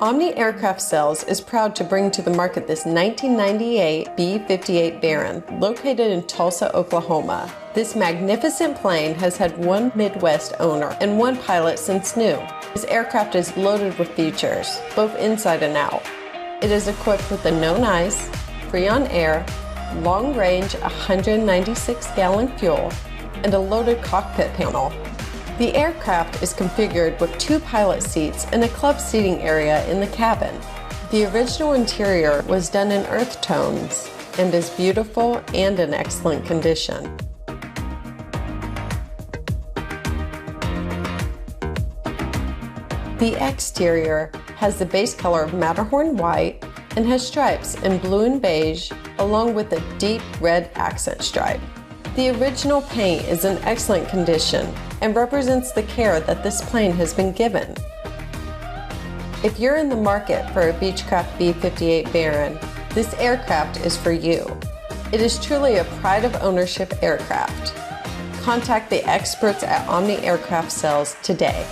Omni Aircraft Sales is proud to bring to the market this 1998 B-58 Baron, located in Tulsa, Oklahoma. This magnificent plane has had one Midwest owner and one pilot since new. This aircraft is loaded with features, both inside and out. It is equipped with a known ice, Freon air, long-range 196-gallon fuel, and a loaded cockpit panel. The aircraft is configured with 2 pilot seats and a club seating area in the cabin. The original interior was done in earth tones and is beautiful and in excellent condition. The exterior has the base color of Matterhorn white and has stripes in blue and beige along with a deep red accent stripe. The original paint is in excellent condition and represents the care that this plane has been given. If you're in the market for a Beechcraft B-58 Baron, this aircraft is for you. It is truly a pride of ownership aircraft. Contact the experts at Omni Aircraft Sales today.